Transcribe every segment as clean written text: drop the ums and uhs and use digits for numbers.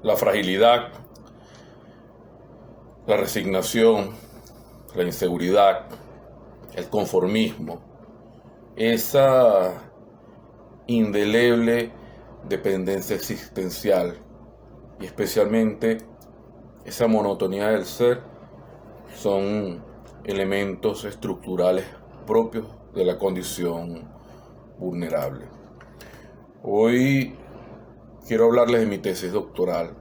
La fragilidad, la resignación, la inseguridad, el conformismo, esa indeleble dependencia existencial y especialmente esa monotonía del ser son elementos estructurales propios de la condición vulnerable. Hoy quiero hablarles de mi tesis doctoral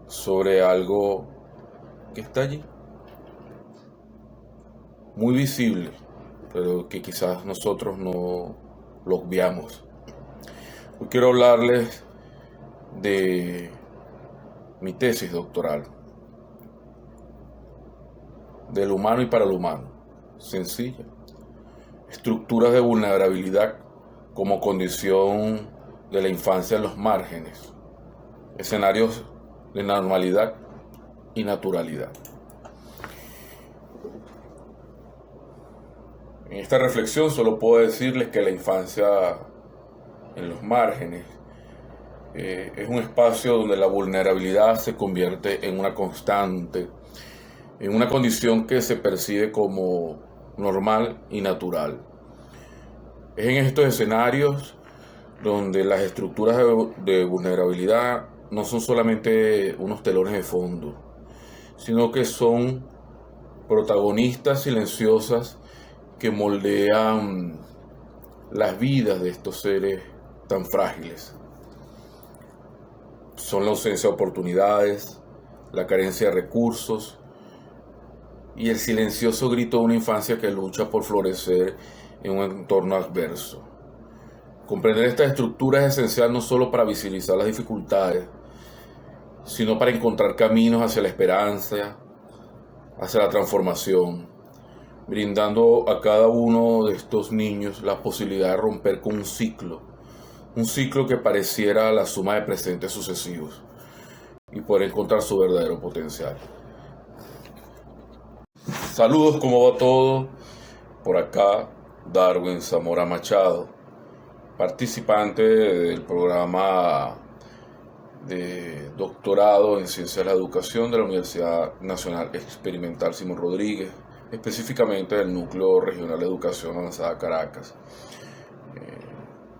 sobre algo que está allí, muy visible, pero que quizás nosotros no lo obviamos. Hoy quiero hablarles de mi tesis doctoral, del humano y para el humano, sencilla. Estructuras de vulnerabilidad como condición de la infancia en los márgenes, escenarios de normalidad y naturalidad. En esta reflexión solo puedo decirles que la infancia en los márgenes es un espacio donde la vulnerabilidad se convierte en una constante, en una condición que se percibe como normal y natural. Es en estos escenarios donde las estructuras de vulnerabilidad no son solamente unos telones de fondo, sino que son protagonistas silenciosas que moldean las vidas de estos seres tan frágiles. Son la ausencia de oportunidades, la carencia de recursos y el silencioso grito de una infancia que lucha por florecer en un entorno adverso. Comprender estas estructuras es esencial no solo para visibilizar las dificultades, sino para encontrar caminos hacia la esperanza, hacia la transformación, brindando a cada uno de estos niños la posibilidad de romper con un ciclo que pareciera la suma de presentes sucesivos y poder encontrar su verdadero potencial. Saludos, ¿cómo va todo? Por acá, Darwin Zamora Machado, participante del programa de doctorado en Ciencias de la Educación de la Universidad Nacional Experimental Simón Rodríguez, específicamente del Núcleo Regional de Educación Avanzada Caracas.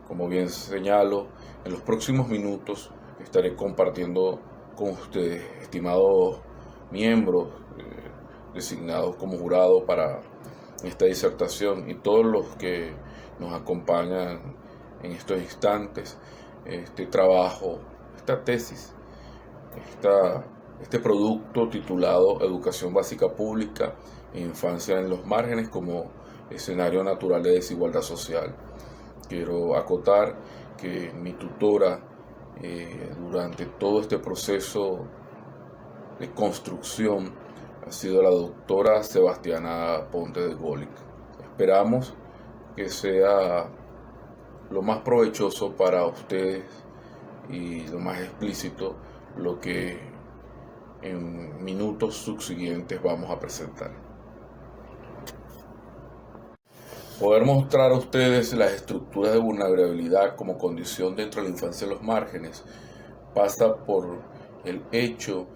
Como bien señalo, en los próximos minutos estaré compartiendo con ustedes, estimados miembros designados como jurado para esta disertación y todos los que nos acompañan en estos instantes, este trabajo, esta tesis, este producto titulado Educación Básica Pública e Infancia en los Márgenes como escenario natural de desigualdad social. Quiero acotar que mi tutora durante todo este proceso de construcción ha sido la doctora Sebastiana Ponte de Gólic. Esperamos que sea lo más provechoso para ustedes y lo más explícito lo que en minutos subsiguientes vamos a presentar. Poder mostrar a ustedes las estructuras de vulnerabilidad como condición dentro de la infancia en los márgenes pasa por el hecho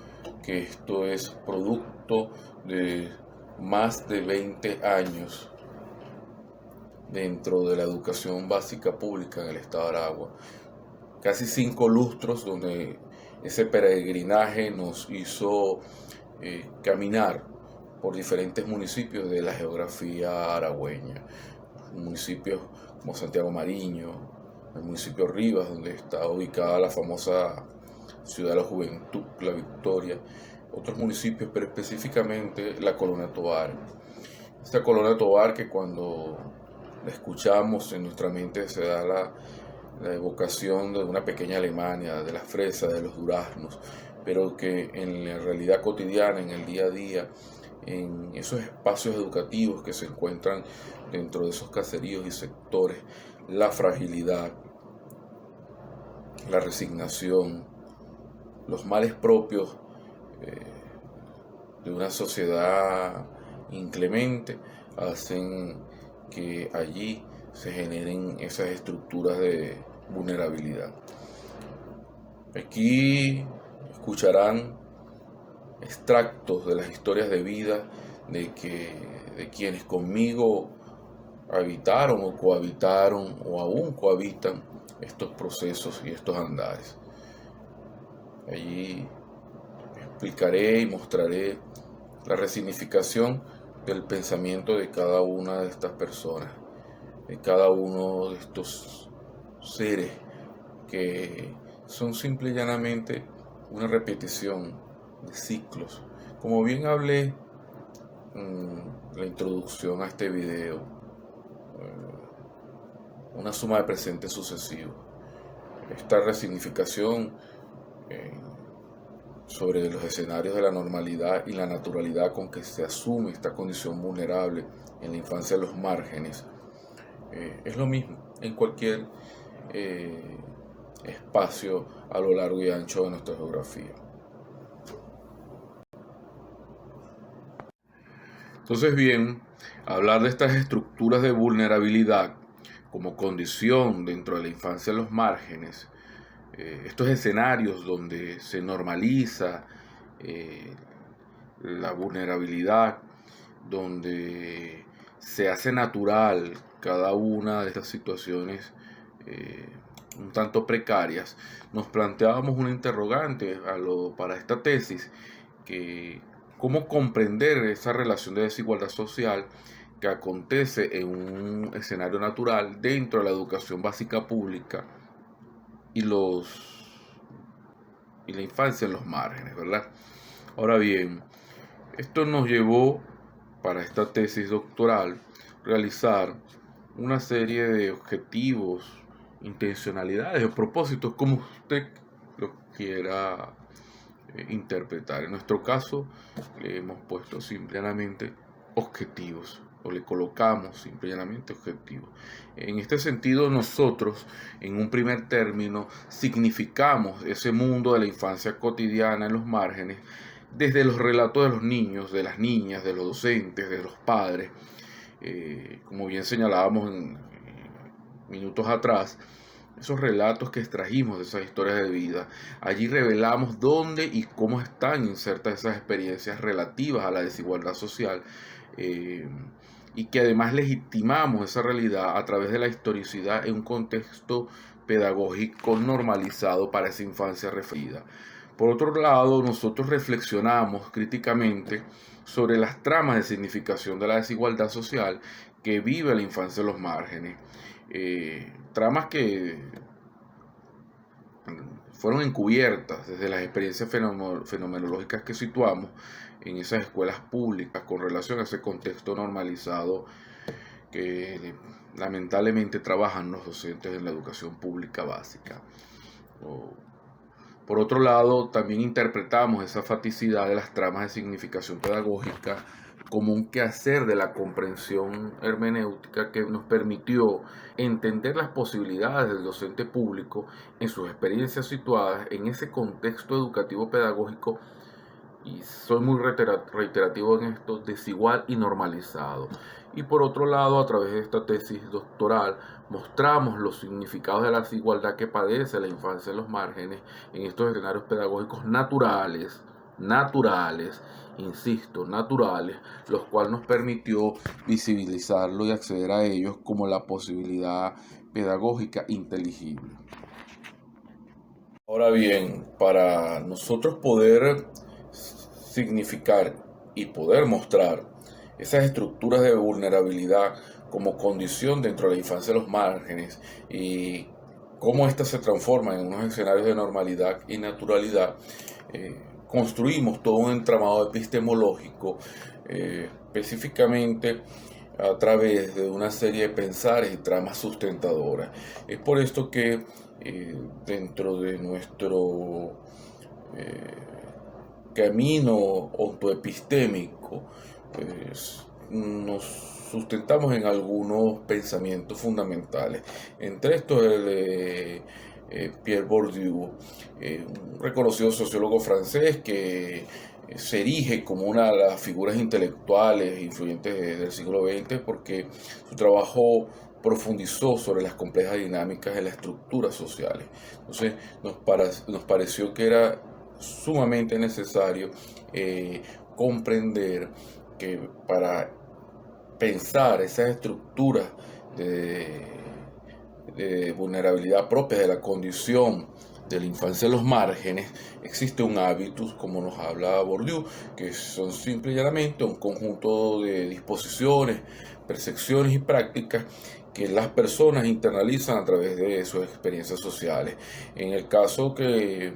que esto es producto de más de 20 años dentro de la educación básica pública en el estado de Aragua. Casi 5 lustros donde ese peregrinaje nos hizo caminar por diferentes municipios de la geografía aragüeña. Municipios como Santiago Mariño, el municipio Rivas, donde está ubicada la famosa Ciudad de la Juventud, La Victoria, otros municipios, pero específicamente la Colonia Tovar. Esta Colonia Tovar que cuando la escuchamos en nuestra mente se da la evocación de una pequeña Alemania, de las fresas, de los duraznos, pero que en la realidad cotidiana, en el día a día, en esos espacios educativos que se encuentran dentro de esos caseríos y sectores, la fragilidad, la resignación, los males propios de una sociedad inclemente hacen que allí se generen esas estructuras de vulnerabilidad. Aquí escucharán extractos de las historias de vida de quienes conmigo habitaron o cohabitaron o aún cohabitan estos procesos y estos andares. Allí explicaré y mostraré la resignificación del pensamiento de cada una de estas personas, de cada uno de estos seres que son simple y llanamente una repetición de ciclos. Como bien hablé en la introducción a este video, una suma de presentes sucesivos. Esta resignificación sobre los escenarios de la normalidad y la naturalidad con que se asume esta condición vulnerable en la infancia de los márgenes, es lo mismo en cualquier espacio a lo largo y ancho de nuestra geografía. Entonces bien, hablar de estas estructuras de vulnerabilidad como condición dentro de la infancia de los márgenes, estos escenarios donde se normaliza la vulnerabilidad, donde se hace natural cada una de estas situaciones un tanto precarias, nos planteábamos una interrogante para esta tesis, que cómo comprender esa relación de desigualdad social que acontece en un escenario natural dentro de la educación básica pública y la infancia en los márgenes, ¿verdad? Ahora bien, esto nos llevó para esta tesis doctoral realizar una serie de objetivos, intencionalidades o propósitos, como usted lo quiera interpretar. En nuestro caso le hemos puesto simplemente objetivos, o le colocamos simplemente objetivos. En este sentido, nosotros en un primer término significamos ese mundo de la infancia cotidiana en los márgenes desde los relatos de los niños, de las niñas, de los docentes, de los padres. Como bien señalábamos en minutos atrás, esos relatos que extrajimos de esas historias de vida. Allí revelamos dónde y cómo están insertas esas experiencias relativas a la desigualdad social, y que además legitimamos esa realidad a través de la historicidad en un contexto pedagógico normalizado para esa infancia referida. Por otro lado, nosotros reflexionamos críticamente sobre las tramas de significación de la desigualdad social que vive la infancia en los márgenes. Tramas que fueron encubiertas desde las experiencias fenomenológicas que situamos en esas escuelas públicas con relación a ese contexto normalizado que lamentablemente trabajan los docentes en la educación pública básica. Por otro lado, también interpretamos esa faticidad de las tramas de significación pedagógica como un quehacer de la comprensión hermenéutica que nos permitió entender las posibilidades del docente público en sus experiencias situadas en ese contexto educativo pedagógico, y soy muy reiterativo en esto, desigual y normalizado. Y por otro lado, a través de esta tesis doctoral, mostramos los significados de la desigualdad que padece la infancia en los márgenes en estos escenarios pedagógicos naturales, insisto, naturales, los cuales nos permitió visibilizarlo y acceder a ellos como la posibilidad pedagógica inteligible. Ahora bien, para nosotros poder significar y poder mostrar esas estructuras de vulnerabilidad como condición dentro de la infancia de los márgenes y cómo éstas se transforman en unos escenarios de normalidad y naturalidad, construimos todo un entramado epistemológico, específicamente a través de una serie de pensares y tramas sustentadoras. Es por esto que dentro de nuestro camino autoepistémico, pues, nos sustentamos en algunos pensamientos fundamentales. Entre estos el de Pierre Bourdieu, un reconocido sociólogo francés que se erige como una de las figuras intelectuales influyentes del siglo XX porque su trabajo profundizó sobre las complejas dinámicas de las estructuras sociales. Entonces nos pareció que era sumamente necesario comprender que para pensar esas estructuras de, de vulnerabilidad propia de la condición de la infancia en los márgenes, existe un hábitus, como nos habla Bourdieu, que son simple y llanamente un conjunto de disposiciones, percepciones y prácticas que las personas internalizan a través de sus experiencias sociales. En el caso que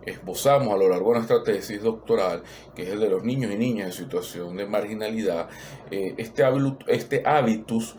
esbozamos a lo largo de nuestra tesis doctoral, que es el de los niños y niñas en situación de marginalidad, este hábitus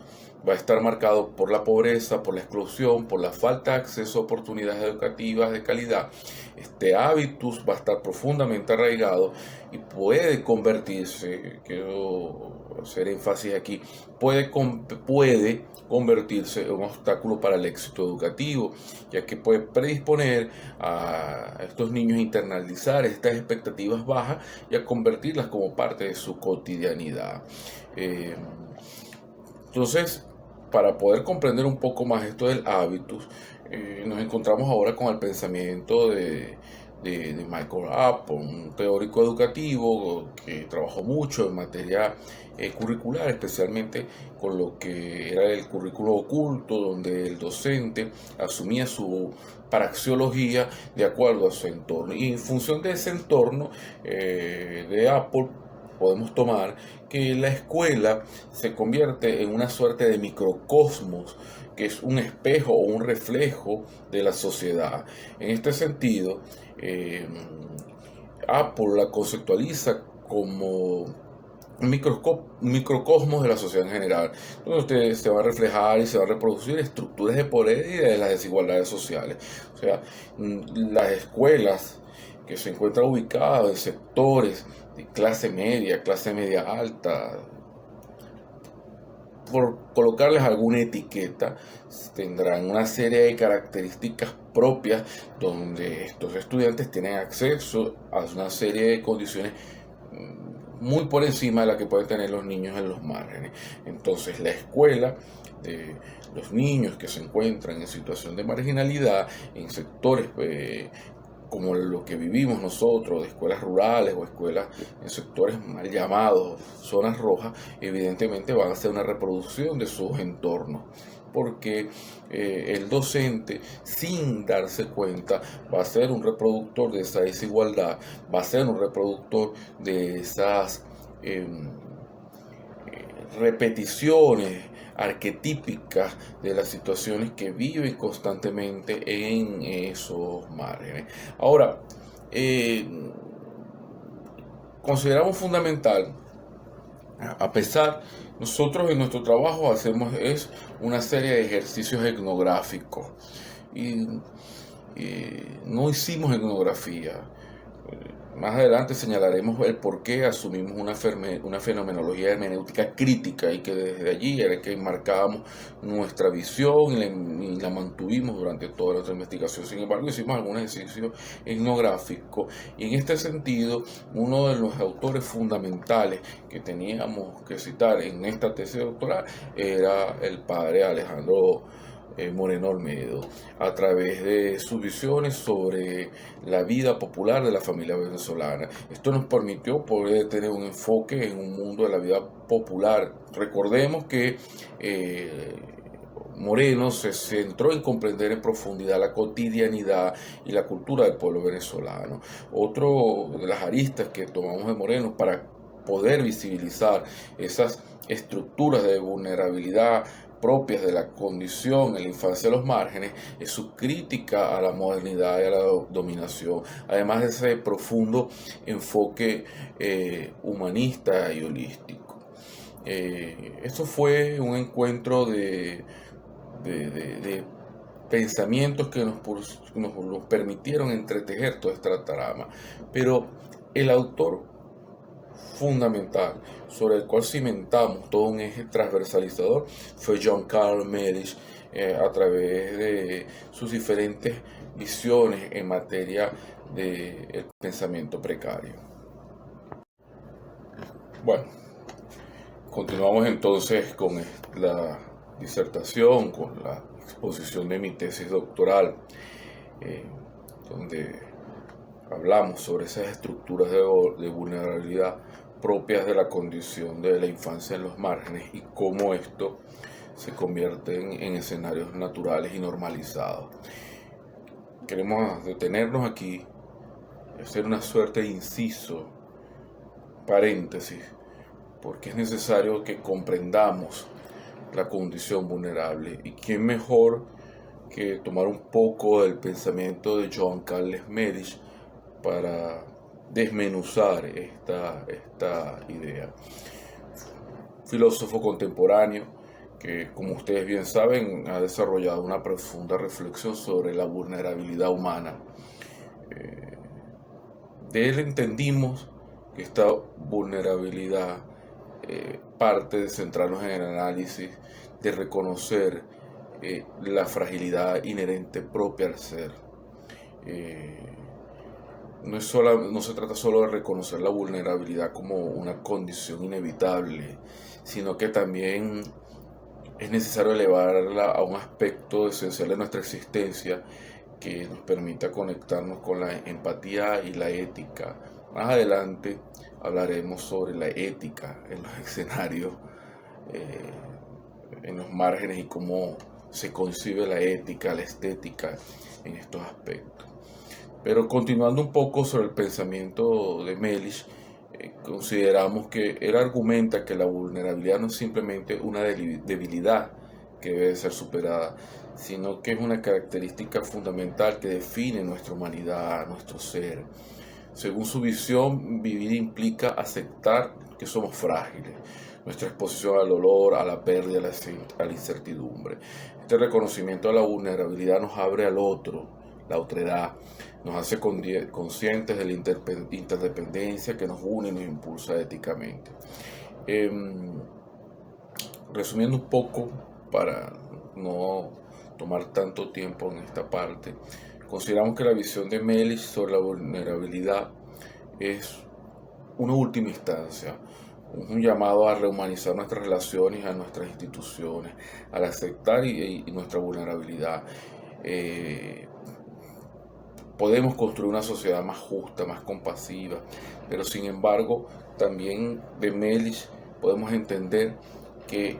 va a estar marcado por la pobreza, por la exclusión, por la falta de acceso a oportunidades educativas de calidad. Este hábitus va a estar profundamente arraigado y puede convertirse, quiero hacer énfasis aquí, puede convertirse en un obstáculo para el éxito educativo, ya que puede predisponer a estos niños a internalizar estas expectativas bajas y a convertirlas como parte de su cotidianidad. Entonces, para poder comprender un poco más esto del hábitus, nos encontramos ahora con el pensamiento de Michael Apple, un teórico educativo que trabajó mucho en materia curricular, especialmente con lo que era el currículo oculto, donde el docente asumía su praxeología de acuerdo a su entorno. Y en función de ese entorno de Apple, podemos tomar que la escuela se convierte en una suerte de microcosmos, que es un espejo o un reflejo de la sociedad. En este sentido, Apple la conceptualiza como un microcosmos de la sociedad en general, donde usted se va a reflejar y se va a reproducir estructuras de poder y de las desigualdades sociales. O sea, las escuelas que se encuentran ubicadas en sectores de clase media alta, por colocarles alguna etiqueta, tendrán una serie de características propias donde estos estudiantes tienen acceso a una serie de condiciones muy por encima de la que pueden tener los niños en los márgenes. Entonces la escuela de los niños que se encuentran en situación de marginalidad en sectores como lo que vivimos nosotros, de escuelas rurales o escuelas en sectores mal llamados zonas rojas, evidentemente van a ser una reproducción de sus entornos, porque el docente, sin darse cuenta, va a ser un reproductor de esa desigualdad, va a ser un reproductor de esas repeticiones arquetípicas de las situaciones que viven constantemente en esos márgenes. Ahora, consideramos fundamental, a pesar, nosotros en nuestro trabajo hacemos una serie de ejercicios etnográficos y no hicimos etnografía. Más adelante señalaremos el por qué asumimos una fenomenología hermenéutica crítica y que desde allí era que marcábamos nuestra visión y la mantuvimos durante toda nuestra investigación. Sin embargo, hicimos algún ejercicio etnográfico y en este sentido, uno de los autores fundamentales que teníamos que citar en esta tesis doctoral era el padre Alejandro Moreno Olmedo, a través de sus visiones sobre la vida popular de la familia venezolana. Esto nos permitió poder tener un enfoque en un mundo de la vida popular. Recordemos que Moreno se centró en comprender en profundidad la cotidianidad y la cultura del pueblo venezolano. Otro de las aristas que tomamos de Moreno para poder visibilizar esas estructuras de vulnerabilidad propias de la condición en la infancia de los márgenes es su crítica a la modernidad y a la dominación, además de ese profundo enfoque humanista y holístico. Esto fue un encuentro de pensamientos que nos permitieron entretejer toda esta trama, pero el autor fundamental sobre el cual cimentamos todo un eje transversalizador fue John Carl Medisch, a través de sus diferentes visiones en materia del pensamiento precario. Bueno, continuamos entonces con la disertación, con la exposición de mi tesis doctoral, donde hablamos sobre esas estructuras de vulnerabilidad propias de la condición de la infancia en los márgenes y cómo esto se convierte en escenarios naturales y normalizados. Queremos detenernos aquí, hacer una suerte de inciso, paréntesis, porque es necesario que comprendamos la condición vulnerable. ¿Y quién mejor que tomar un poco del pensamiento de Joan Carles Medici para desmenuzar esta idea? Filósofo contemporáneo que, como ustedes bien saben, ha desarrollado una profunda reflexión sobre la vulnerabilidad humana. De él entendimos que esta vulnerabilidad parte de centrarnos en el análisis, de reconocer la fragilidad inherente propia al ser. No se trata solo de reconocer la vulnerabilidad como una condición inevitable, sino que también es necesario elevarla a un aspecto esencial de nuestra existencia que nos permita conectarnos con la empatía y la ética. Más adelante hablaremos sobre la ética en los escenarios, en los márgenes, y cómo se concibe la ética, la estética en estos aspectos. Pero continuando un poco sobre el pensamiento de Medici, consideramos que él argumenta que la vulnerabilidad no es simplemente una debilidad que debe ser superada, sino que es una característica fundamental que define nuestra humanidad, nuestro ser. Según su visión, vivir implica aceptar que somos frágiles, nuestra exposición al dolor, a la pérdida, a la incertidumbre. Este reconocimiento de la vulnerabilidad nos abre al otro, la otredad, nos hace conscientes de la interdependencia que nos une y nos impulsa éticamente. Resumiendo un poco, para no tomar tanto tiempo en esta parte, consideramos que la visión de Medici sobre la vulnerabilidad es una última instancia, un llamado a rehumanizar nuestras relaciones, a nuestras instituciones, al aceptar nuestra vulnerabilidad. Podemos construir una sociedad más justa, más compasiva, pero sin embargo, también de Medici podemos entender que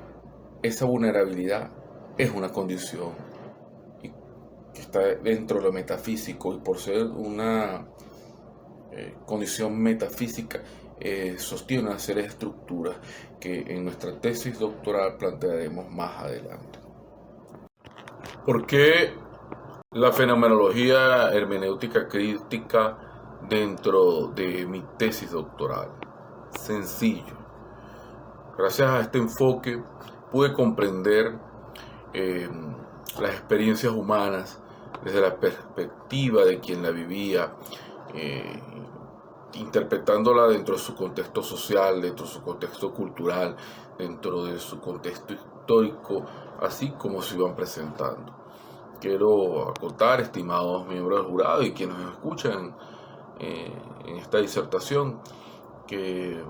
esa vulnerabilidad es una condición y que está dentro de lo metafísico, y por ser una condición metafísica sostiene una serie de estructuras que en nuestra tesis doctoral plantearemos más adelante. ¿Por qué la fenomenología hermenéutica crítica dentro de mi tesis doctoral? Sencillo. Gracias a este enfoque pude comprender las experiencias humanas desde la perspectiva de quien la vivía, interpretándola dentro de su contexto social, dentro de su contexto cultural, dentro de su contexto histórico, así como se iban presentando. Quiero acotar, estimados miembros del jurado y quienes nos escuchan en esta disertación, que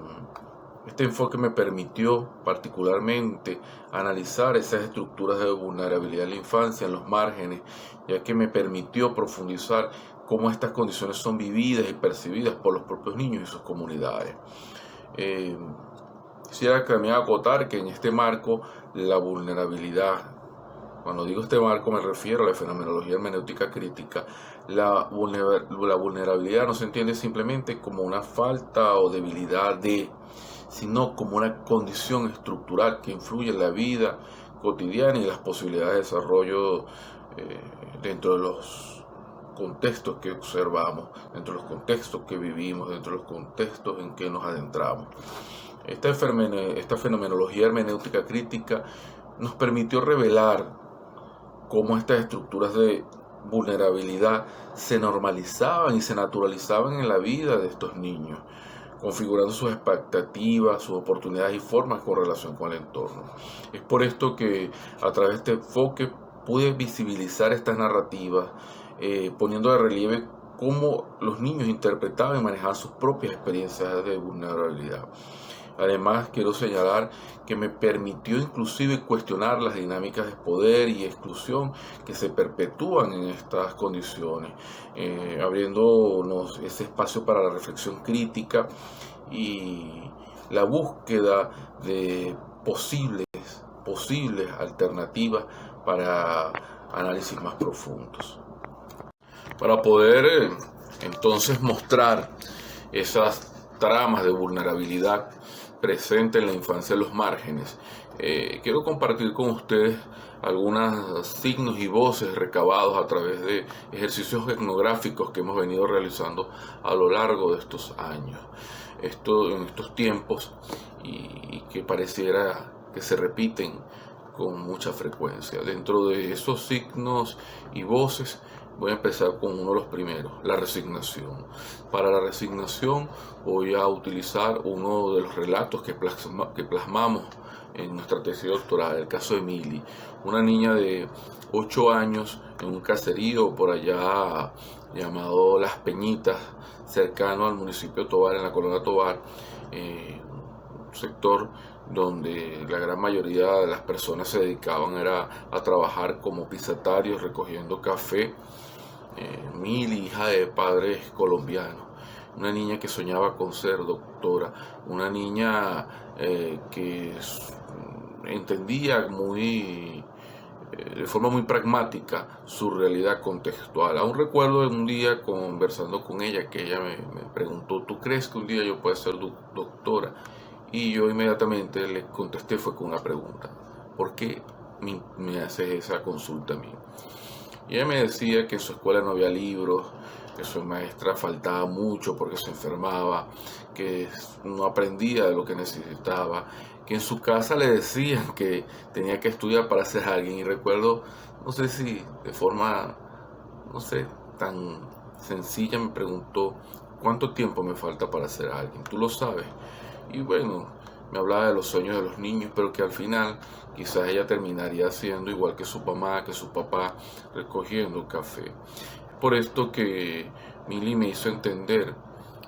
este enfoque me permitió particularmente analizar esas estructuras de vulnerabilidad en la infancia, en los márgenes, ya que me permitió profundizar cómo estas condiciones son vividas y percibidas por los propios niños y sus comunidades. Quisiera también acotar que en este marco la vulnerabilidad, cuando digo este marco me refiero a la fenomenología hermenéutica crítica, la vulnerabilidad no se entiende simplemente como una falta o debilidad sino como una condición estructural que influye en la vida cotidiana y las posibilidades de desarrollo dentro de los contextos que observamos, dentro de los contextos que vivimos, dentro de los contextos en que nos adentramos. Esta fenomenología hermenéutica crítica nos permitió revelar cómo estas estructuras de vulnerabilidad se normalizaban y se naturalizaban en la vida de estos niños, configurando sus expectativas, sus oportunidades y formas con relación con el entorno. Es por esto que a través de este enfoque pude visibilizar estas narrativas, poniendo de relieve cómo los niños interpretaban y manejaban sus propias experiencias de vulnerabilidad. Además, quiero señalar que me permitió inclusive cuestionar las dinámicas de poder y exclusión que se perpetúan en estas condiciones, abriéndonos ese espacio para la reflexión crítica y la búsqueda de posibles alternativas para análisis más profundos. Para poder entonces mostrar esas tramas de vulnerabilidad presentes en la infancia en los márgenes, quiero compartir con ustedes algunos signos y voces recabados a través de ejercicios etnográficos que hemos venido realizando a lo largo de estos años. En estos tiempos y que pareciera que se repiten con mucha frecuencia. Dentro de esos signos y voces voy a empezar con uno de los primeros, la resignación. Para la resignación voy a utilizar uno de los relatos que plasmamos en nuestra tesis doctoral, el caso de Mili, una niña de 8 años en un caserío por allá llamado Las Peñitas, cercano al municipio de Tovar, en la colonia Tovar, un sector donde la gran mayoría de las personas se dedicaban a trabajar como pisatarios recogiendo café. Mili, hija de padres colombianos, una niña que soñaba con ser doctora, una niña que entendía de forma muy pragmática su realidad contextual. Aún recuerdo un día conversando con ella que ella me preguntó: ¿tú crees que un día yo pueda ser doctora? Y yo inmediatamente le contesté fue con una pregunta: ¿por qué me haces esa consulta a mí? Y ella me decía que en su escuela no había libros, que su maestra faltaba mucho porque se enfermaba, que no aprendía de lo que necesitaba, que en su casa le decían que tenía que estudiar para ser alguien. Y recuerdo, no sé si de forma, no sé, tan sencilla me preguntó: ¿cuánto tiempo me falta para ser alguien? ¿Tú lo sabes? Y bueno, me hablaba de los sueños de los niños, pero que al final quizás ella terminaría siendo igual que su mamá, que su papá, recogiendo café. Por esto que Mili me hizo entender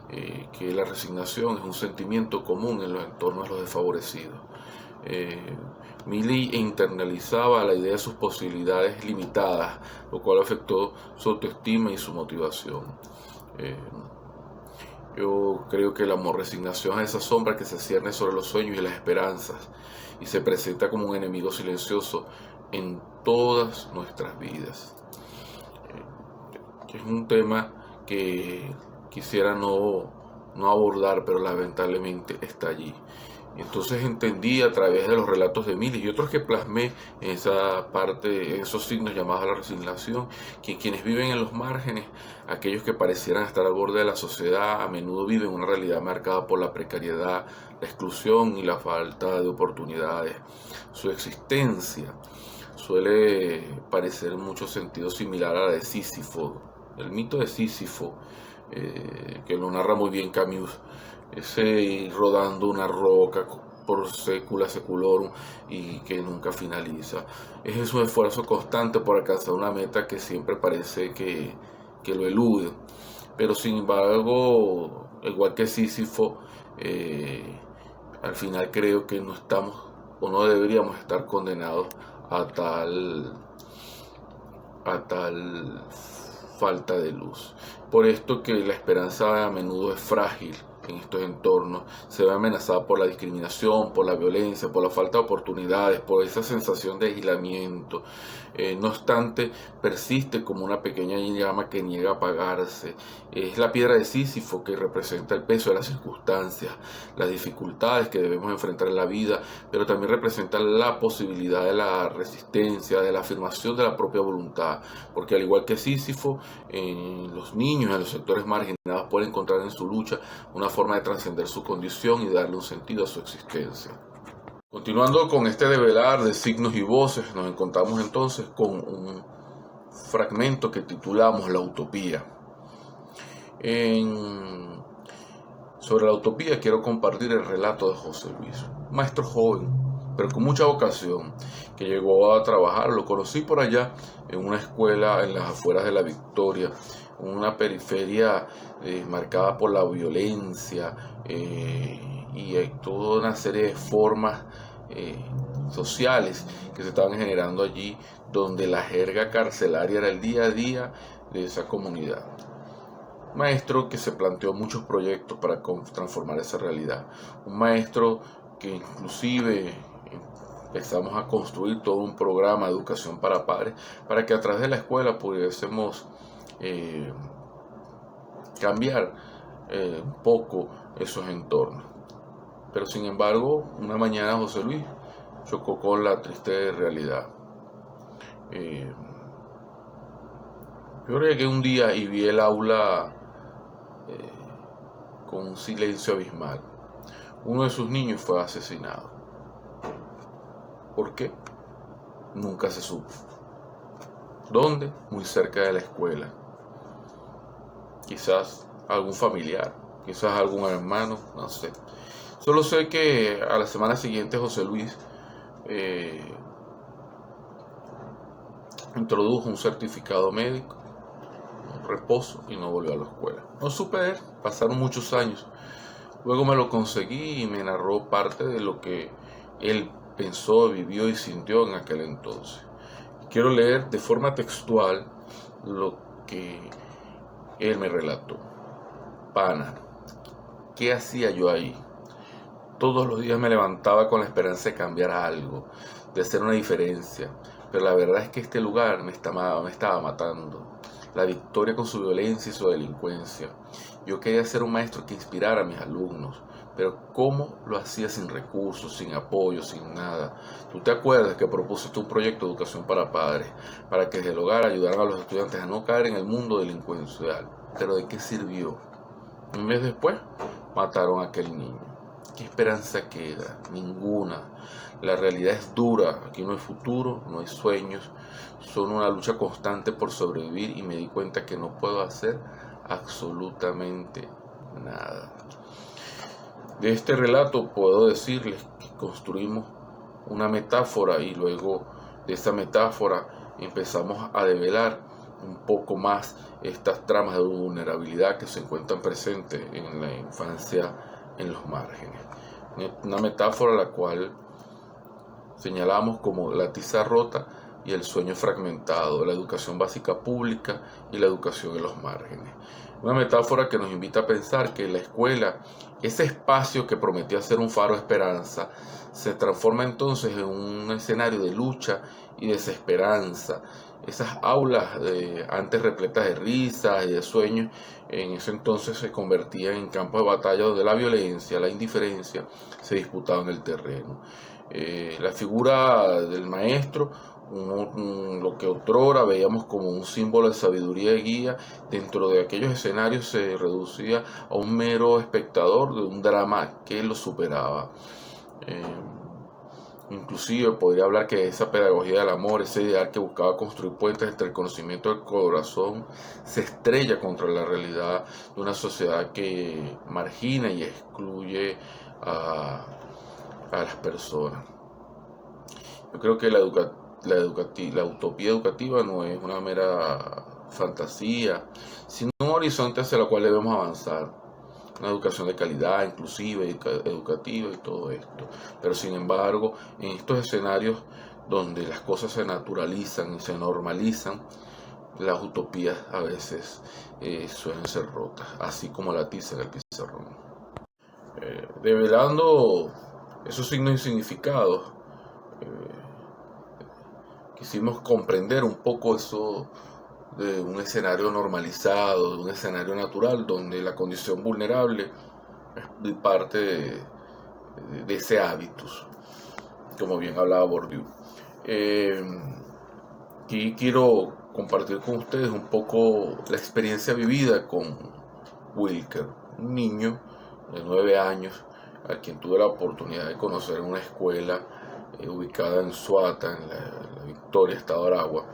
que la resignación es un sentimiento común en los entornos de los desfavorecidos. Mili internalizaba la idea de sus posibilidades limitadas, lo cual afectó su autoestima y su motivación. Yo creo que el amor resignación es esa sombra que se cierne sobre los sueños y las esperanzas y se presenta como un enemigo silencioso en todas nuestras vidas. Es un tema que quisiera no abordar, pero lamentablemente está allí. Entonces entendí a través de los relatos de Mili y otros que plasmé en esa parte, en esos signos llamados a la resignación, que quienes viven en los márgenes, aquellos que parecieran estar al borde de la sociedad, a menudo viven una realidad marcada por la precariedad, la exclusión y la falta de oportunidades. Su existencia suele parecer en muchos sentidos similar a la de Sísifo, el mito de Sísifo, que lo narra muy bien Camus. Ese ir rodando una roca por secula seculorum y que nunca finaliza. Es un esfuerzo constante por alcanzar una meta que siempre parece que lo elude. Pero sin embargo, igual que Sísifo, al final creo que no estamos o no deberíamos estar condenados a tal falta de luz. Por esto que la esperanza a menudo es frágil en estos entornos, se ve amenazada por la discriminación, por la violencia, por la falta de oportunidades, por esa sensación de aislamiento. No obstante, persiste como una pequeña llama que niega a apagarse. Es la piedra de Sísifo que representa el peso de las circunstancias, las dificultades que debemos enfrentar en la vida, pero también representa la posibilidad de la resistencia, de la afirmación de la propia voluntad, porque al igual que Sísifo, los niños en los sectores marginados pueden encontrar en su lucha una forma de trascender su condición y darle un sentido a su existencia. Continuando con este develar de signos y voces, nos encontramos entonces con un fragmento que titulamos La Utopía. Sobre la utopía quiero compartir el relato de José Luis, un maestro joven, pero con mucha vocación, que llegó a trabajar. Lo conocí por allá en una escuela en las afueras de La Victoria, una periferia marcada por la violencia y hay toda una serie de formas sociales que se estaban generando allí, donde la jerga carcelaria era el día a día de esa comunidad. Un maestro que se planteó muchos proyectos para transformar esa realidad. Un maestro que inclusive empezamos a construir todo un programa de educación para padres, para que a través de la escuela pudiésemos cambiar un poco esos entornos. Pero sin embargo, una mañana José Luis chocó con la triste realidad. Yo llegué un día y vi el aula con un silencio abismal. Uno de sus niños fue asesinado. ¿Por qué? Nunca se supo. ¿Dónde? Muy cerca de la escuela. Quizás algún familiar, quizás algún hermano, no sé. Solo sé que a la semana siguiente José Luis introdujo un certificado médico, un reposo, y no volvió a la escuela. No supe de él, pasaron muchos años. Luego me lo conseguí y me narró parte de lo que él pensó, vivió y sintió en aquel entonces. Quiero leer de forma textual lo que él me relató. Pana, ¿qué hacía yo ahí? Todos los días me levantaba con la esperanza de cambiar algo, de hacer una diferencia, pero la verdad es que este lugar me estaba matando. La victoria con su violencia y su delincuencia. Yo quería ser un maestro que inspirara a mis alumnos, pero ¿cómo lo hacía sin recursos, sin apoyo, sin nada? ¿Tú te acuerdas que propusiste un proyecto de educación para padres, para que desde el hogar ayudaran a los estudiantes a no caer en el mundo delincuencial? ¿Pero de qué sirvió? Un mes después, mataron a aquel niño. ¿Qué esperanza queda? Ninguna. La realidad es dura. Aquí no hay futuro, no hay sueños. Son una lucha constante por sobrevivir y me di cuenta que no puedo hacer absolutamente nada. De este relato puedo decirles que construimos una metáfora y luego de esa metáfora empezamos a develar un poco más estas tramas de vulnerabilidad que se encuentran presentes en la infancia en los márgenes. Una metáfora la cual señalamos como la tiza rota y el sueño fragmentado, la educación básica pública y la educación en los márgenes. Una metáfora que nos invita a pensar que la escuela, ese espacio que prometía ser un faro de esperanza, se transforma entonces en un escenario de lucha y desesperanza. Esas aulas antes repletas de risas y de sueños, en ese entonces se convertían en campos de batalla donde la violencia, la indiferencia se disputaban el terreno. La figura del maestro, lo que otrora veíamos como un símbolo de sabiduría y guía, dentro de aquellos escenarios se reducía a un mero espectador de un drama que lo superaba. Inclusive podría hablar que esa pedagogía del amor, ese ideal que buscaba construir puentes entre el conocimiento y el corazón, se estrella contra la realidad de una sociedad que margina y excluye a las personas. Yo creo que la utopía educativa no es una mera fantasía, sino un horizonte hacia el cual debemos avanzar. Una educación de calidad, inclusiva, educativa y todo esto. Pero sin embargo, en estos escenarios donde las cosas se naturalizan y se normalizan, las utopías a veces suelen ser rotas, así como la tiza en el pizarrón. Develando esos signos y significados, quisimos comprender un poco eso de un escenario normalizado, de un escenario natural, donde la condición vulnerable es parte de ese hábitus, como bien hablaba Bourdieu. Aquí quiero compartir con ustedes un poco la experiencia vivida con Wilker, un niño de 9 años, a quien tuve la oportunidad de conocer en una escuela ubicada en Suata, en la Victoria, Estado de Aragua,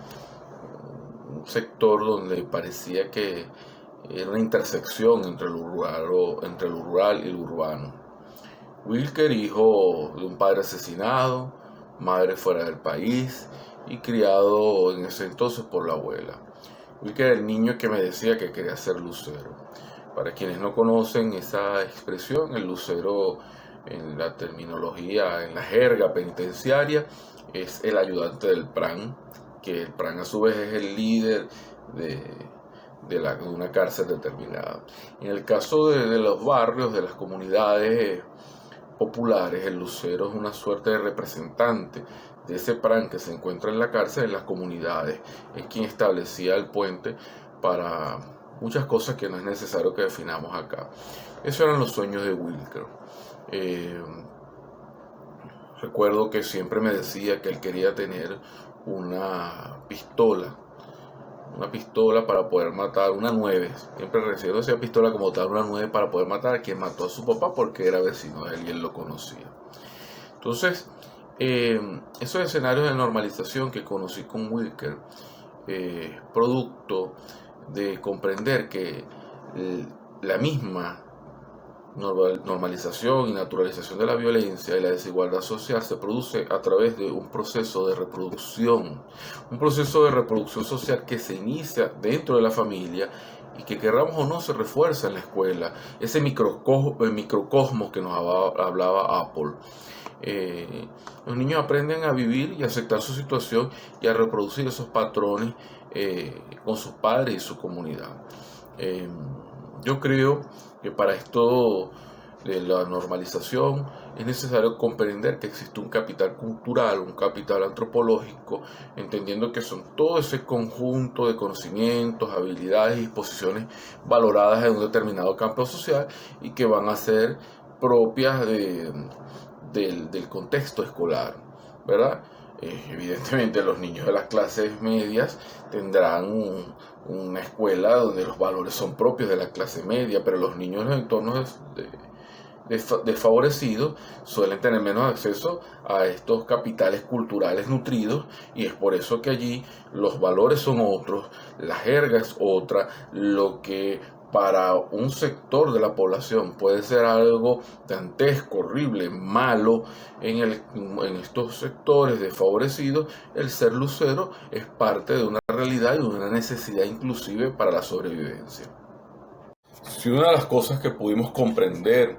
un sector donde parecía que era una intersección entre lo rural y lo urbano. Wilker, hijo de un padre asesinado, madre fuera del país y criado en ese entonces por la abuela. Wilker era el niño que me decía que quería ser lucero. Para quienes no conocen esa expresión, el lucero en la terminología, en la jerga penitenciaria, es el ayudante del PRAN, que el PRAN a su vez es el líder de una cárcel determinada. En el caso de los barrios, de las comunidades populares, el lucero es una suerte de representante de ese PRAN que se encuentra en la cárcel en las comunidades. Es quien establecía el puente para muchas cosas que no es necesario que definamos acá. Esos eran los sueños de Wilker. Recuerdo que siempre me decía que él quería tener una pistola para poder matar, una 9. Siempre refiero a esa pistola como tal, una 9 para poder matar a quien mató a su papá porque era vecino de él y él lo conocía. Entonces, esos escenarios de normalización que conocí con Wilker, producto de comprender que la misma normalización y naturalización de la violencia y la desigualdad social se produce a través de un proceso de reproducción social que se inicia dentro de la familia y que, querramos o no, se refuerza en la escuela, ese microcosmos que nos hablaba Apple. Los niños aprenden a vivir y a aceptar su situación y a reproducir esos patrones con sus padres y su comunidad. Yo creo que para esto de la normalización es necesario comprender que existe un capital cultural, un capital antropológico, entendiendo que son todo ese conjunto de conocimientos, habilidades y disposiciones valoradas en un determinado campo social y que van a ser propias del contexto escolar, ¿verdad? Evidentemente los niños de las clases medias tendrán una escuela donde los valores son propios de la clase media, pero los niños en los entornos desfavorecidos suelen tener menos acceso a estos capitales culturales nutridos, y es por eso que allí los valores son otros, la jerga es otra, lo que para un sector de la población puede ser algo dantesco, horrible, malo, en estos sectores desfavorecidos, el ser lucero es parte de una realidad y de una necesidad inclusive para la sobrevivencia. Si una de las cosas que pudimos comprender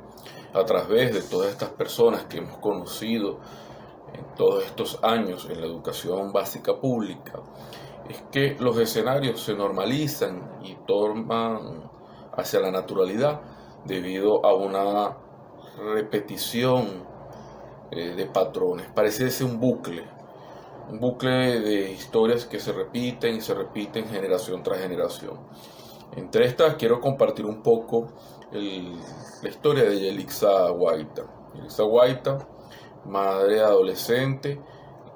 a través de todas estas personas que hemos conocido en todos estos años en la educación básica pública, es que los escenarios se normalizan y toman hacia la naturalidad debido a una repetición de patrones. Parece ser un bucle de historias que se repiten y se repiten generación tras generación. Entre estas quiero compartir un poco la historia de Yelixa Guaita. Yelixa Guaita, madre adolescente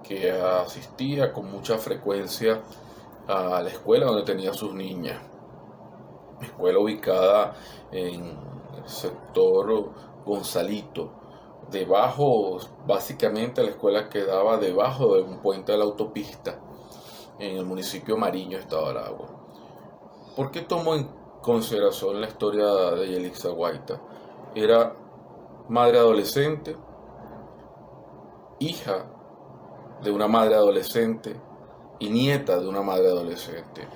que asistía con mucha frecuencia a la escuela donde tenía sus niñas. Escuela ubicada en el sector Gonzalito, debajo, básicamente la escuela quedaba debajo de un puente de la autopista en el municipio Mariño, estado de Aragua. ¿Por qué tomo en consideración la historia de Yelixa Guaita? Era madre adolescente, hija de una madre adolescente y nieta de una madre adolescente.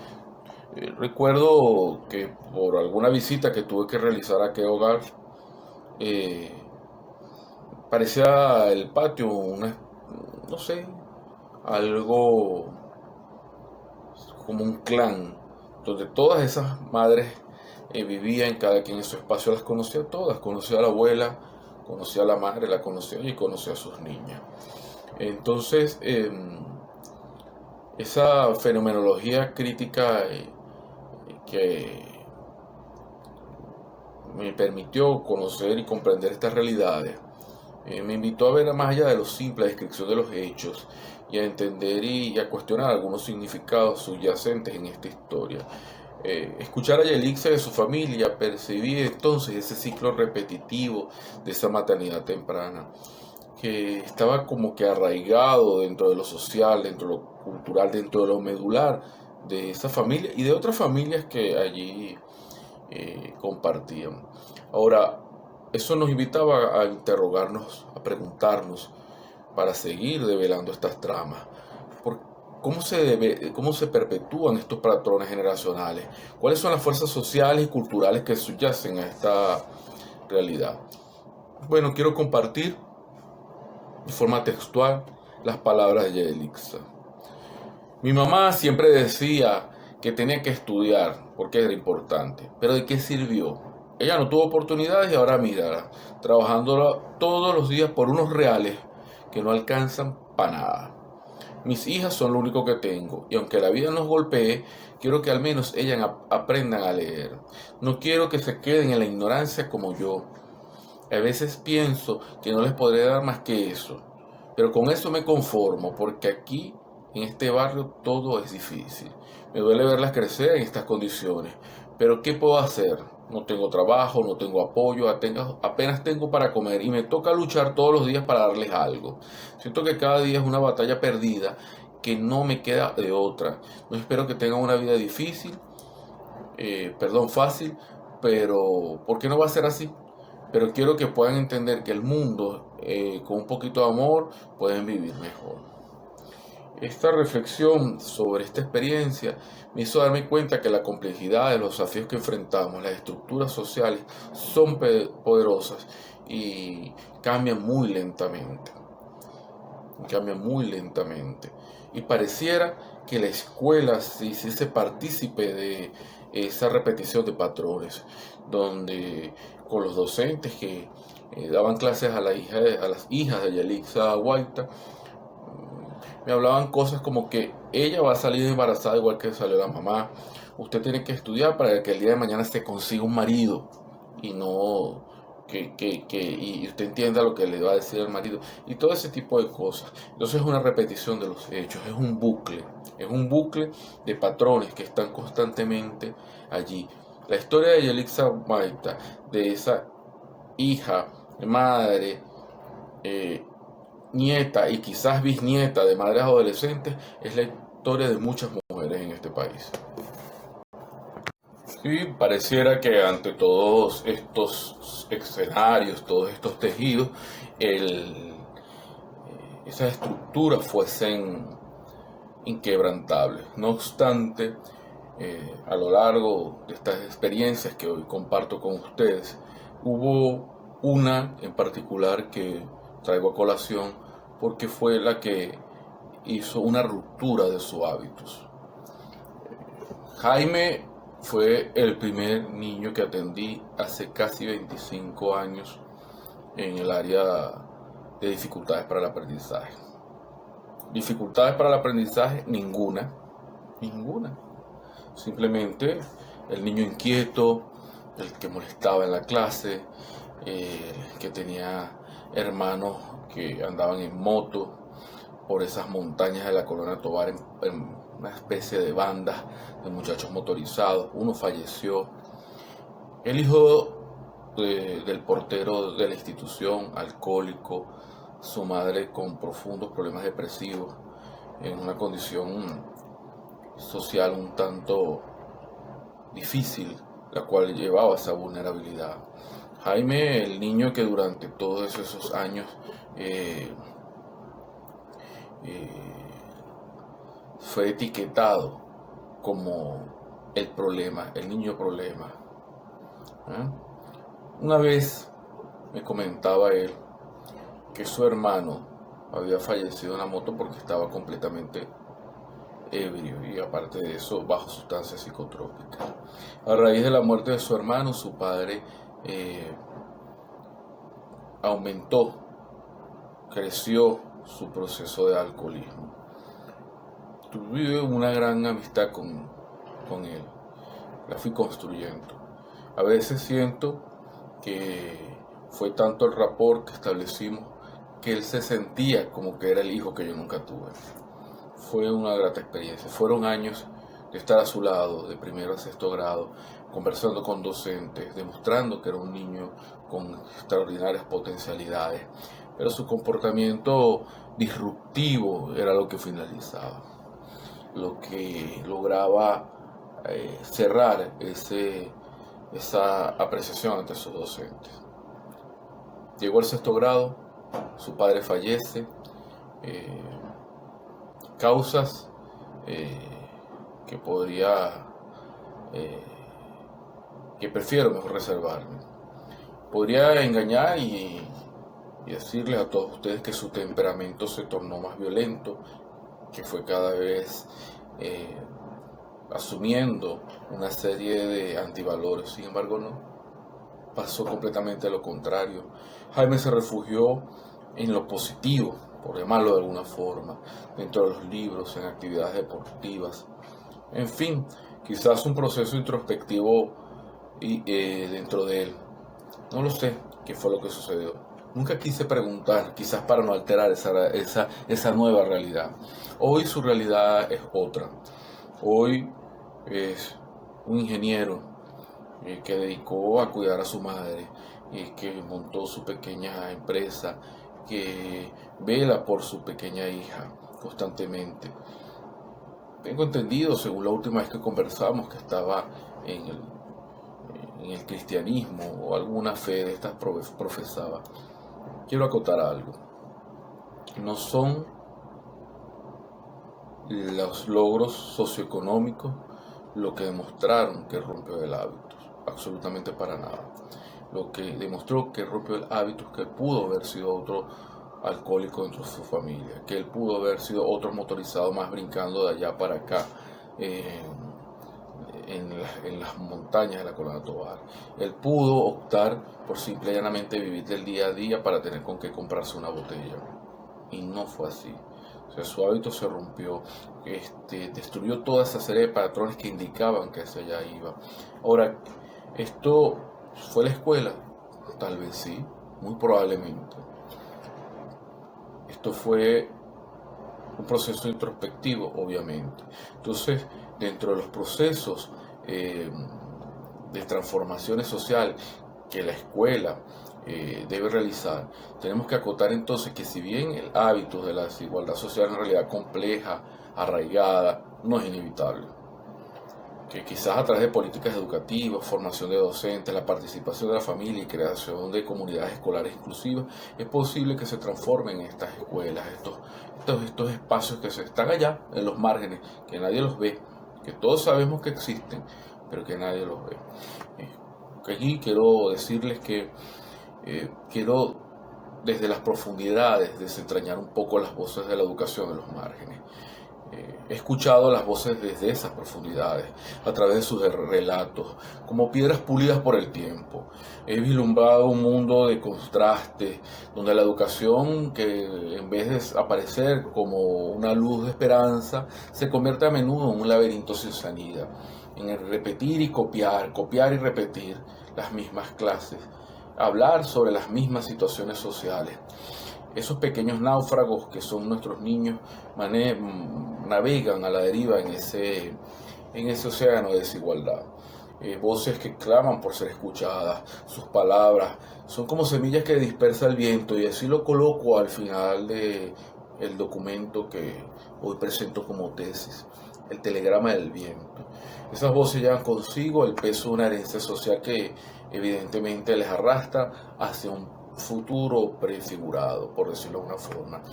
Recuerdo que por alguna visita que tuve que realizar a aquel hogar, parecía el patio no sé, algo como un clan, donde todas esas madres vivían, cada quien en su espacio las conocía todas, conocía a la abuela, conocía a la madre, la conocía y conocía a sus niñas. Entonces, esa fenomenología crítica que me permitió conocer y comprender estas realidades, me invitó a ver más allá de lo simple, la descripción de los hechos, y a entender y a cuestionar algunos significados subyacentes en esta historia. Escuchar a Yelixa de su familia, percibí entonces ese ciclo repetitivo de esa maternidad temprana, que estaba como que arraigado dentro de lo social, dentro de lo cultural, dentro de lo medular de esa familia y de otras familias que allí compartían. Ahora, eso nos invitaba a interrogarnos, a preguntarnos, para seguir develando estas tramas. ¿Cómo se perpetúan estos patrones generacionales? ¿Cuáles son las fuerzas sociales y culturales que subyacen a esta realidad? Bueno, quiero compartir de forma textual las palabras de Yelixa. Mi mamá siempre decía que tenía que estudiar porque era importante, pero ¿de qué sirvió? Ella no tuvo oportunidades y ahora mírala, trabajando todos los días por unos reales que no alcanzan para nada. Mis hijas son lo único que tengo y aunque la vida nos golpee, quiero que al menos ellas aprendan a leer. No quiero que se queden en la ignorancia como yo. A veces pienso que no les podré dar más que eso, pero con eso me conformo porque aquí, en este barrio, todo es difícil. Me duele verlas crecer en estas condiciones, pero ¿qué puedo hacer? No tengo trabajo, no tengo apoyo, apenas tengo para comer y me toca luchar todos los días para darles algo. Siento que cada día es una batalla perdida que no me queda de otra. No espero que tengan una vida difícil, fácil, pero ¿por qué no va a ser así? Pero quiero que puedan entender que el mundo, con un poquito de amor, pueden vivir mejor. Esta reflexión sobre esta experiencia me hizo darme cuenta que la complejidad de los desafíos que enfrentamos, las estructuras sociales, son poderosas y cambian muy lentamente. Cambian muy lentamente. Y pareciera que la escuela se hiciese partícipe de esa repetición de patrones, donde con los docentes que daban clases a las hijas de Yelixa Guaita, me hablaban cosas como que ella va a salir embarazada igual que salió la mamá. Usted tiene que estudiar para que el día de mañana se consiga un marido y no y usted entienda lo que le va a decir el marido y todo ese tipo de cosas. Entonces es una repetición de los hechos, es un bucle de patrones que están constantemente allí. La historia de Yelixa Maita, de esa hija, madre, nieta y quizás bisnieta de madres adolescentes, es la historia de muchas mujeres en este país. Sí, pareciera que ante todos estos escenarios, todos estos tejidos, esas estructuras fuesen inquebrantables. No obstante, a lo largo de estas experiencias que hoy comparto con ustedes, hubo una en particular que traigo a colación porque fue la que hizo una ruptura de sus hábitos. Jaime fue el primer niño que atendí hace casi 25 años en el área de dificultades para el aprendizaje. Dificultades para el aprendizaje, ninguna. Simplemente el niño inquieto, el que molestaba en la clase, el que tenía hermanos que andaban en moto por esas montañas de la Colonia Tovar en una especie de banda de muchachos motorizados. Uno falleció. El hijo del portero de la institución, alcohólico, su madre con profundos problemas depresivos, en una condición social un tanto difícil, la cual llevaba esa vulnerabilidad. Jaime, el niño que durante todos esos años fue etiquetado como el problema, el niño problema. Una vez me comentaba él que su hermano había fallecido en la moto porque estaba completamente ebrio y aparte de eso bajo sustancias psicotrópicas. A raíz de la muerte de su hermano, su padre creció su proceso de alcoholismo. Tuve una gran amistad con él, la fui construyendo. A veces siento que fue tanto el rapport que establecimos que él se sentía como que era el hijo que yo nunca tuve. Fue una grata experiencia. Fueron años de estar a su lado, de primero a sexto grado, conversando con docentes, demostrando que era un niño con extraordinarias potencialidades. Pero su comportamiento disruptivo era lo que finalizaba, lo que lograba cerrar esa apreciación ante sus docentes. Llegó al sexto grado, su padre fallece, causas que que prefiero mejor reservarme. Podría engañar y decirles a todos ustedes que su temperamento se tornó más violento, que fue cada vez eh, asumiendo una serie de antivalores. Sin embargo, no. Pasó completamente lo contrario. Jaime se refugió en lo positivo, por llamarlo de alguna forma, dentro de los libros, en actividades deportivas. En fin, quizás un proceso introspectivo dentro de él. No lo sé qué fue lo que sucedió. Nunca quise preguntar, quizás para no alterar esa nueva realidad. Hoy su realidad es otra. Hoy es un ingeniero que dedicó a cuidar a su madre y que montó su pequeña empresa, que vela por su pequeña hija constantemente. Tengo entendido, según la última vez que conversamos, que estaba en el cristianismo o alguna fe de estas profesaba. Quiero acotar algo. No son los logros socioeconómicos lo que demostraron que rompió el hábito, absolutamente para nada. Lo que demostró que rompió el hábito es que pudo haber sido otro alcohólico dentro de su familia, que él pudo haber sido otro motorizado más brincando de allá para acá, en las montañas de la Colina Tovar. Él pudo optar por simple y llanamente vivir del día a día para tener con qué comprarse una botella. Y no fue así. O sea, su hábito se rompió, destruyó toda esa serie de patrones que indicaban que hacia allá iba. Ahora, ¿esto fue la escuela? Tal vez sí, muy probablemente. Esto fue un proceso introspectivo, obviamente. Entonces, dentro de los procesos de transformaciones social que la escuela debe realizar, tenemos que acotar entonces que si bien el hábito de la desigualdad social en realidad compleja, arraigada, no es inevitable, que quizás a través de políticas educativas, formación de docentes, la participación de la familia y creación de comunidades escolares inclusivas, es posible que se transformen estas escuelas, estos espacios que se están allá en los márgenes, que nadie los ve, que todos sabemos que existen, pero que nadie los ve. Aquí quiero decirles que quiero desde las profundidades desentrañar un poco las voces de la educación en los márgenes. He escuchado las voces desde esas profundidades, a través de sus relatos, como piedras pulidas por el tiempo. He vislumbrado un mundo de contrastes, donde la educación, que en vez de aparecer como una luz de esperanza, se convierte a menudo en un laberinto sin salida, en el repetir y copiar y repetir las mismas clases, hablar sobre las mismas situaciones sociales. Esos pequeños náufragos que son nuestros niños navegan a la deriva en ese océano de desigualdad. Voces que claman por ser escuchadas, sus palabras son como semillas que dispersa el viento, y así lo coloco al final del documento que hoy presento como tesis, el telegrama del viento. Esas voces llevan consigo el peso de una herencia social que evidentemente les arrastra hacia un futuro prefigurado, por decirlo de una forma.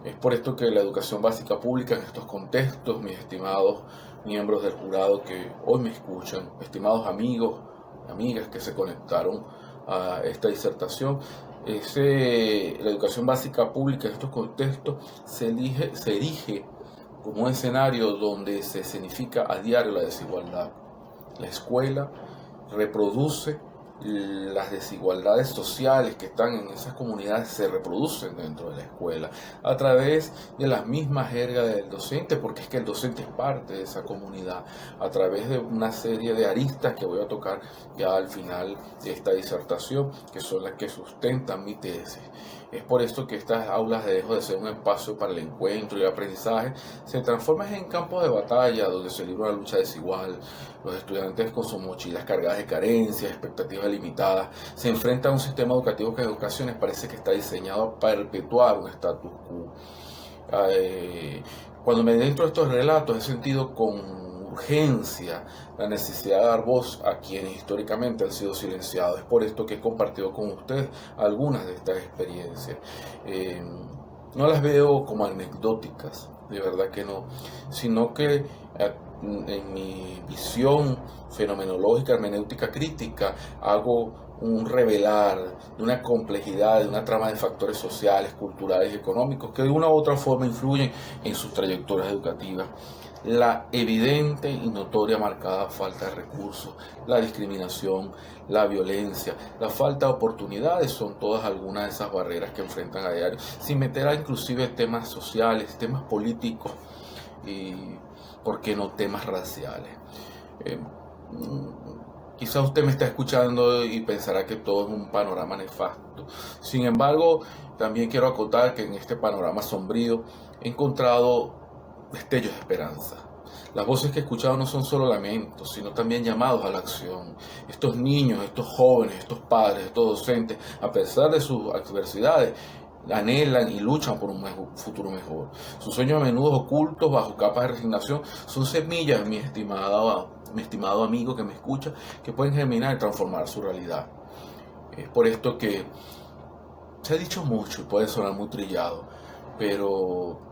Es por esto que la educación básica pública en estos contextos, mis estimados miembros del jurado que hoy me escuchan, estimados amigos, amigas que se conectaron a esta disertación, la educación básica pública en estos contextos se erige como un escenario donde se escenifica a diario la desigualdad. La escuela reproduce las desigualdades sociales que están en esas comunidades, se reproducen dentro de la escuela a través de las mismas jergas del docente, porque es que el docente es parte de esa comunidad, a través de una serie de aristas que voy a tocar ya al final de esta disertación, que son las que sustentan mi tesis. Es por esto que estas aulas, lejos de ser un espacio para el encuentro y el aprendizaje, se transforman en campos de batalla donde se libra una lucha desigual. Los estudiantes, con sus mochilas cargadas de carencias, expectativas limitadas, se enfrentan a un sistema educativo que en ocasiones parece que está diseñado a perpetuar un status quo. Cuando me dentro de estos relatos he sentido con urgencia la necesidad de dar voz a quienes históricamente han sido silenciados. Es por esto que he compartido con ustedes algunas de estas experiencias. No las veo como anecdóticas, de verdad que no, sino que en mi visión fenomenológica, hermenéutica crítica, hago un revelar de una complejidad, de una trama de factores sociales, culturales y económicos que de una u otra forma influyen en sus trayectorias educativas. La evidente y notoria marcada falta de recursos, la discriminación, la violencia, la falta de oportunidades son todas algunas de esas barreras que enfrentan a diario, sin meter a inclusive temas sociales, temas políticos y, ¿por qué no, temas raciales? Quizá usted me está escuchando y pensará que todo es un panorama nefasto. Sin embargo, también quiero acotar que en este panorama sombrío he encontrado destellos de esperanza. Las voces que he escuchado no son solo lamentos, sino también llamados a la acción. Estos niños, estos jóvenes, estos padres, estos docentes, a pesar de sus adversidades, anhelan y luchan por un futuro mejor. Sus sueños a menudo ocultos bajo capas de resignación son semillas, mi estimado amigo que me escucha, que pueden germinar y transformar su realidad. Es por esto que se ha dicho mucho y puede sonar muy trillado, pero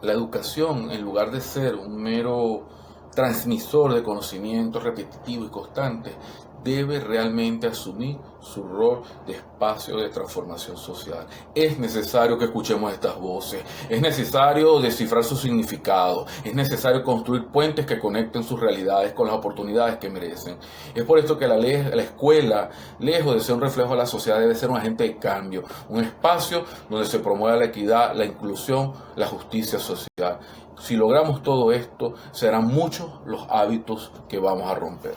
la educación, en lugar de ser un mero transmisor de conocimiento repetitivo y constante, debe realmente asumir su rol de espacio de transformación social. Es necesario que escuchemos estas voces, es necesario descifrar su significado, es necesario construir puentes que conecten sus realidades con las oportunidades que merecen. Es por esto que la escuela, lejos de ser un reflejo de la sociedad, debe ser un agente de cambio, un espacio donde se promueva la equidad, la inclusión, la justicia social. Si logramos todo esto, serán muchos los hábitos que vamos a romper.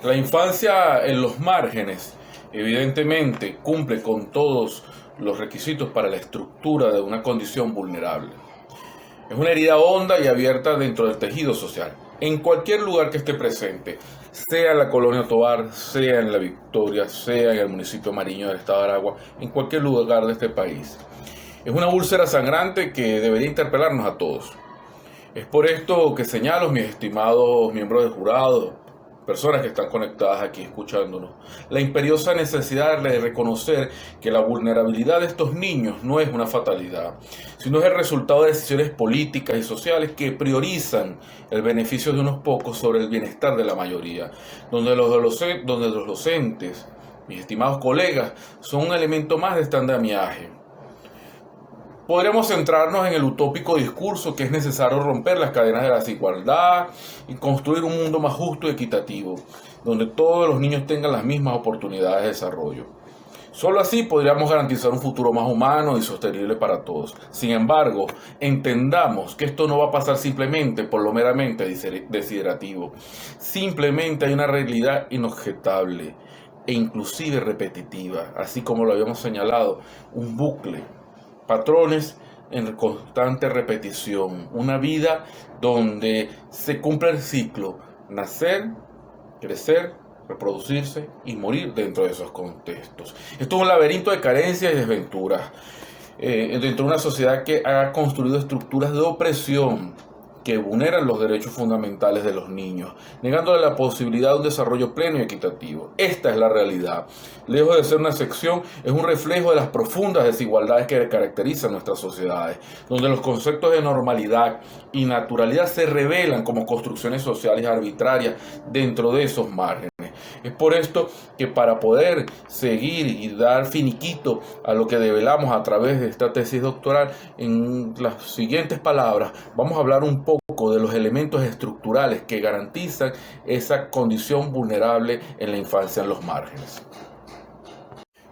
La infancia en los márgenes evidentemente cumple con todos los requisitos para la estructura de una condición vulnerable. Es una herida honda y abierta dentro del tejido social, en cualquier lugar que esté presente, sea en la colonia Tovar, sea en La Victoria, sea en el municipio Mariño del estado de Aragua, en cualquier lugar de este país. Es una úlcera sangrante que debería interpelarnos a todos. Es por esto que señalo, mis estimados miembros del jurado, personas que están conectadas aquí escuchándonos, la imperiosa necesidad de reconocer que la vulnerabilidad de estos niños no es una fatalidad, sino es el resultado de decisiones políticas y sociales que priorizan el beneficio de unos pocos sobre el bienestar de la mayoría, donde los docentes, mis estimados colegas, son un elemento más de este andamiaje. Podríamos centrarnos en el utópico discurso que es necesario romper las cadenas de la desigualdad y construir un mundo más justo y equitativo, donde todos los niños tengan las mismas oportunidades de desarrollo. Solo así podríamos garantizar un futuro más humano y sostenible para todos. Sin embargo, entendamos que esto no va a pasar simplemente por lo meramente desiderativo. Simplemente hay una realidad inobjetable e inclusive repetitiva, así como lo habíamos señalado, un bucle. Patrones en constante repetición, una vida donde se cumple el ciclo, nacer, crecer, reproducirse y morir dentro de esos contextos. Esto es un laberinto de carencias y desventuras dentro de una sociedad que ha construido estructuras de opresión que vulneran los derechos fundamentales de los niños, negándole la posibilidad de un desarrollo pleno y equitativo. Esta es la realidad. Lejos de ser una excepción, es un reflejo de las profundas desigualdades que caracterizan nuestras sociedades, donde los conceptos de normalidad y naturalidad se revelan como construcciones sociales arbitrarias dentro de esos márgenes. Es por esto que para poder seguir y dar finiquito a lo que develamos a través de esta tesis doctoral, en las siguientes palabras vamos a hablar un poco de los elementos estructurales que garantizan esa condición vulnerable en la infancia en los márgenes.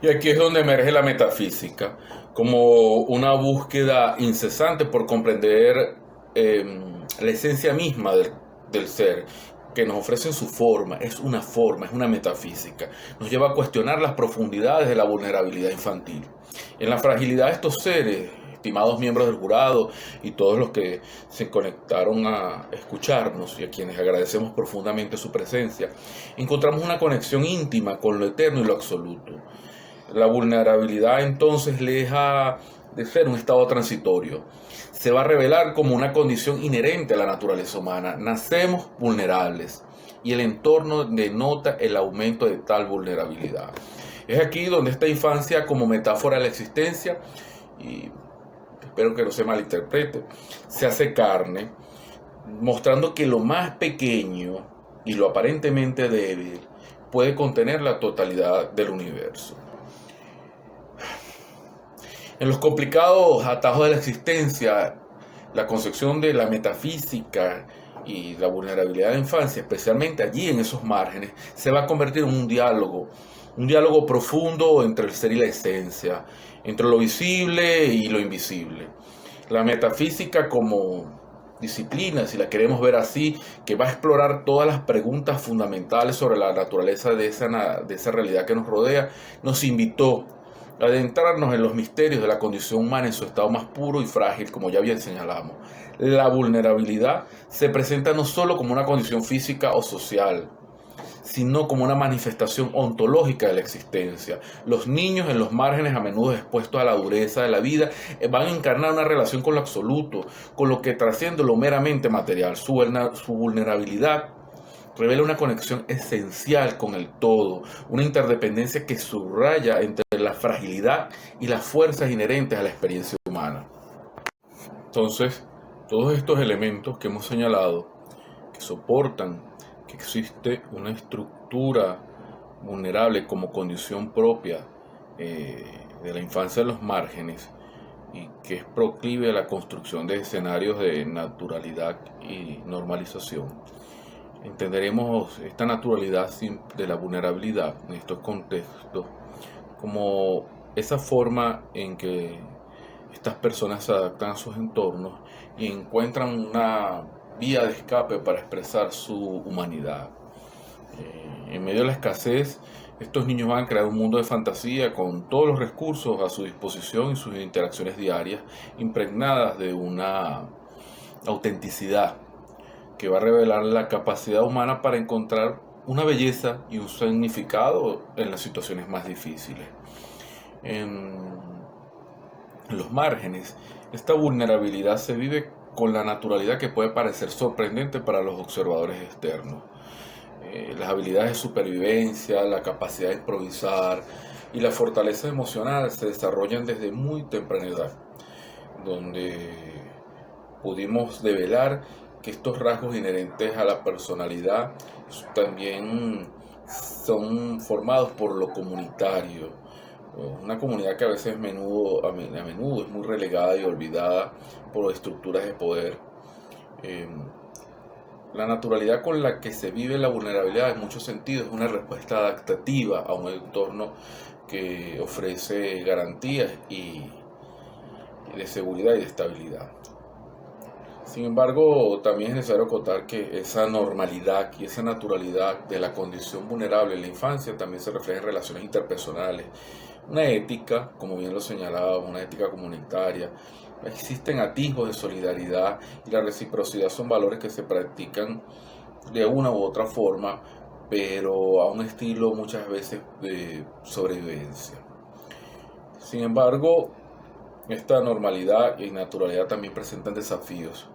Y aquí es donde emerge la metafísica, como una búsqueda incesante por comprender la esencia misma del ser, que nos ofrece su forma, es una metafísica. Nos lleva a cuestionar las profundidades de la vulnerabilidad infantil. En la fragilidad de estos seres, estimados miembros del jurado y todos los que se conectaron a escucharnos y a quienes agradecemos profundamente su presencia, encontramos una conexión íntima con lo eterno y lo absoluto. La vulnerabilidad entonces deja de ser un estado transitorio. Se va a revelar como una condición inherente a la naturaleza humana. Nacemos vulnerables y el entorno denota el aumento de tal vulnerabilidad. Es aquí donde esta infancia como metáfora de la existencia, y espero que no se malinterprete, se hace carne, mostrando que lo más pequeño y lo aparentemente débil puede contener la totalidad del universo. En los complicados atajos de la existencia, la concepción de la metafísica y la vulnerabilidad de la infancia, especialmente allí en esos márgenes, se va a convertir en un diálogo profundo entre el ser y la esencia, entre lo visible y lo invisible. La metafísica como disciplina, si la queremos ver así, que va a explorar todas las preguntas fundamentales sobre la naturaleza de esa realidad que nos rodea, nos invitó a adentrarnos en los misterios de la condición humana en su estado más puro y frágil, como ya bien señalamos. La vulnerabilidad se presenta no solo como una condición física o social, sino como una manifestación ontológica de la existencia. Los niños en los márgenes, a menudo expuestos a la dureza de la vida, van a encarnar una relación con lo absoluto, con lo que trasciende lo meramente material. Su vulnerabilidad revela una conexión esencial con el todo, una interdependencia que subraya entre la fragilidad y las fuerzas inherentes a la experiencia humana. Entonces, todos estos elementos que hemos señalado, que soportan que existe una estructura vulnerable como condición propia de la infancia en los márgenes y que es proclive a la construcción de escenarios de naturalidad y normalización. Entenderemos esta naturalidad de la vulnerabilidad en estos contextos como esa forma en que estas personas se adaptan a sus entornos y encuentran una vía de escape para expresar su humanidad. En medio de la escasez, estos niños van a crear un mundo de fantasía con todos los recursos a su disposición y sus interacciones diarias impregnadas de una autenticidad que va a revelar la capacidad humana para encontrar una belleza y un significado en las situaciones más difíciles. En los márgenes, esta vulnerabilidad se vive con la naturalidad que puede parecer sorprendente para los observadores externos. Las habilidades de supervivencia, la capacidad de improvisar y la fortaleza emocional se desarrollan desde muy temprana edad, donde pudimos develar que estos rasgos inherentes a la personalidad también son formados por lo comunitario. Una comunidad que a veces a menudo es muy relegada y olvidada por estructuras de poder. La naturalidad con la que se vive la vulnerabilidad en muchos sentidos es una respuesta adaptativa a un entorno que ofrece garantías y de seguridad y de estabilidad. Sin embargo, también es necesario acotar que esa normalidad y esa naturalidad de la condición vulnerable en la infancia también se refleja en relaciones interpersonales. Una ética, como bien lo señalaba, una ética comunitaria. Existen atisbos de solidaridad y la reciprocidad son valores que se practican de una u otra forma, pero a un estilo muchas veces de sobrevivencia. Sin embargo, esta normalidad y naturalidad también presentan desafíos.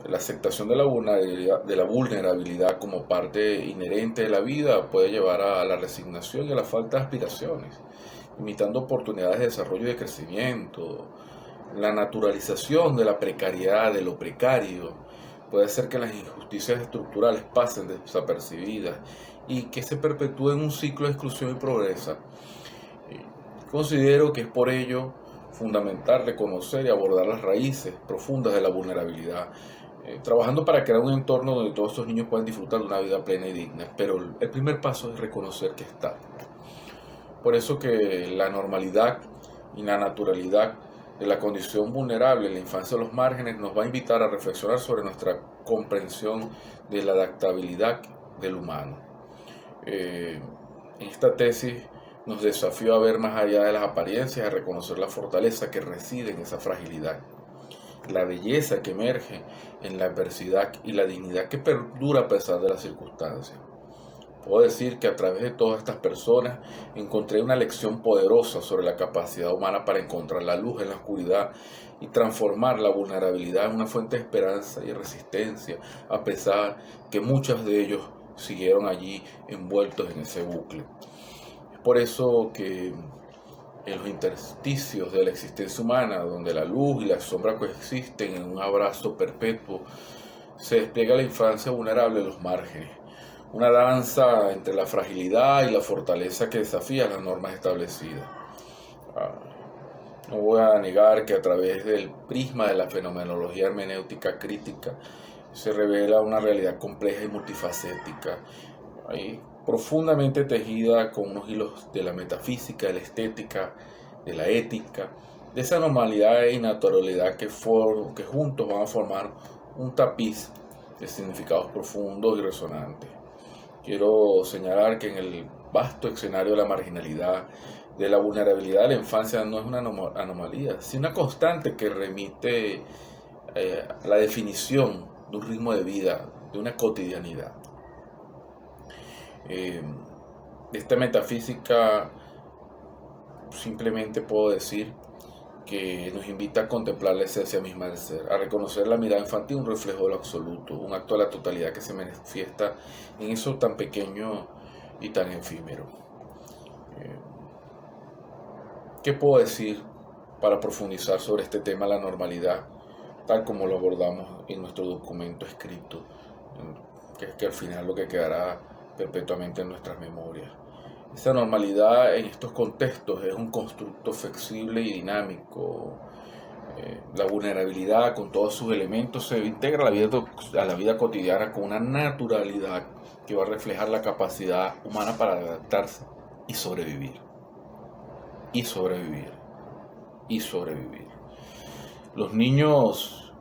La aceptación de la vulnerabilidad como parte inherente de la vida puede llevar a la resignación y a la falta de aspiraciones, limitando oportunidades de desarrollo y de crecimiento. La naturalización de la precariedad, de lo precario, puede hacer que las injusticias estructurales pasen desapercibidas y que se perpetúe en un ciclo de exclusión y pobreza. Considero que es por ello fundamental reconocer y abordar las raíces profundas de la vulnerabilidad, trabajando para crear un entorno donde todos estos niños puedan disfrutar de una vida plena y digna. Pero el primer paso es reconocer que está. Por eso que la normalidad y la naturalidad de la condición vulnerable en la infancia de los márgenes nos va a invitar a reflexionar sobre nuestra comprensión de la adaptabilidad del humano. Esta tesis nos desafió a ver más allá de las apariencias, a reconocer la fortaleza que reside en esa fragilidad, la belleza que emerge en la adversidad y la dignidad que perdura a pesar de las circunstancias. Puedo decir que a través de todas estas personas encontré una lección poderosa sobre la capacidad humana para encontrar la luz en la oscuridad y transformar la vulnerabilidad en una fuente de esperanza y resistencia, a pesar que muchos de ellos siguieron allí envueltos en ese bucle. Es por eso que en los intersticios de la existencia humana, donde la luz y la sombra coexisten en un abrazo perpetuo, se despliega la infancia vulnerable en los márgenes, una danza entre la fragilidad y la fortaleza que desafía las normas establecidas. No voy a negar que a través del prisma de la fenomenología hermenéutica crítica se revela una realidad compleja y multifacética, ahí profundamente tejida con unos hilos de la metafísica, de la estética, de la ética, de esa normalidad y naturalidad que juntos van a formar un tapiz de significados profundos y resonantes. Quiero señalar que en el vasto escenario de la marginalidad, de la vulnerabilidad de la infancia, no es una anomalía, sino una constante que remite a la definición de un ritmo de vida, de una cotidianidad. De esta metafísica simplemente puedo decir que nos invita a contemplar la esencia misma del ser, a reconocer la mirada infantil, un reflejo de lo absoluto, un acto de la totalidad que se manifiesta en eso tan pequeño y tan efímero. ¿Qué puedo decir para profundizar sobre este tema, la normalidad, tal como lo abordamos en nuestro documento escrito, que al final lo que quedará perpetuamente en nuestras memorias? Esa normalidad en estos contextos es un constructo flexible y dinámico. La vulnerabilidad con todos sus elementos se integra a la vida cotidiana con una naturalidad que va a reflejar la capacidad humana para adaptarse y sobrevivir. Y sobrevivir. Y sobrevivir. Los niños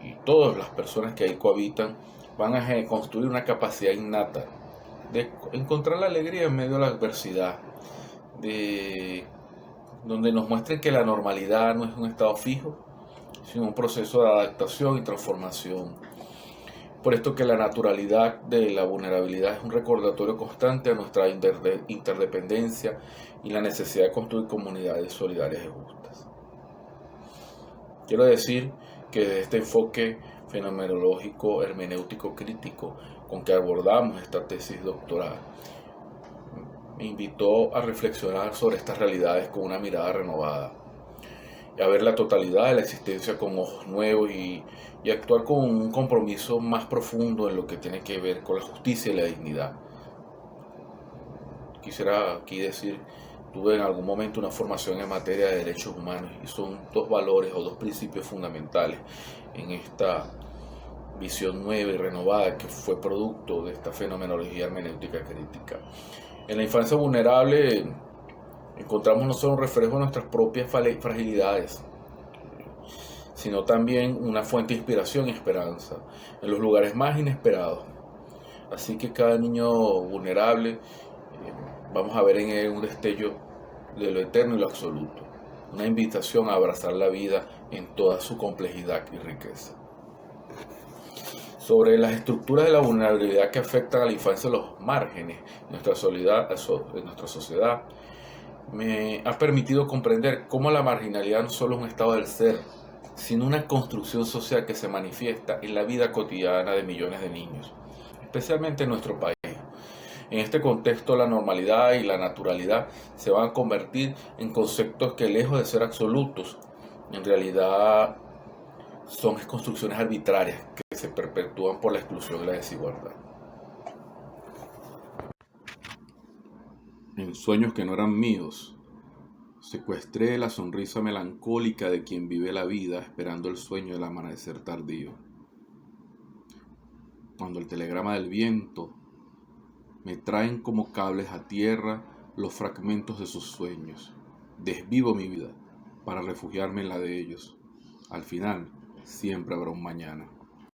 y todas las personas que ahí cohabitan van a construir una capacidad innata de encontrar la alegría en medio de la adversidad, donde nos muestren que la normalidad no es un estado fijo, sino un proceso de adaptación y transformación. Por esto que la naturalidad de la vulnerabilidad es un recordatorio constante a nuestra interdependencia y la necesidad de construir comunidades solidarias y justas. Quiero decir que desde este enfoque fenomenológico, hermenéutico, crítico, con que abordamos esta tesis doctoral, me invitó a reflexionar sobre estas realidades con una mirada renovada, y a ver la totalidad de la existencia con ojos nuevos y actuar con un compromiso más profundo en lo que tiene que ver con la justicia y la dignidad. Quisiera aquí decir, tuve en algún momento una formación en materia de derechos humanos y son dos valores o dos principios fundamentales en esta visión nueva y renovada que fue producto de esta fenomenología hermenéutica crítica. En la infancia vulnerable encontramos no solo un reflejo de nuestras propias fragilidades, sino también una fuente de inspiración y esperanza en los lugares más inesperados. Así que cada niño vulnerable, vamos a ver en él un destello de lo eterno y lo absoluto, una invitación a abrazar la vida en toda su complejidad y riqueza. Sobre las estructuras de la vulnerabilidad que afectan a la infancia, los márgenes de nuestra sociedad, me ha permitido comprender cómo la marginalidad no solo es un estado del ser, sino una construcción social que se manifiesta en la vida cotidiana de millones de niños, especialmente en nuestro país. En este contexto, la normalidad y la naturalidad se van a convertir en conceptos que, lejos de ser absolutos, en realidad son construcciones arbitrarias que se perpetúan por la exclusión y la desigualdad. En sueños que no eran míos, secuestré la sonrisa melancólica de quien vive la vida esperando el sueño del amanecer tardío. Cuando el telegrama del viento me traen como cables a tierra los fragmentos de sus sueños, desvivo mi vida para refugiarme en la de ellos. Al final, siempre habrá un mañana.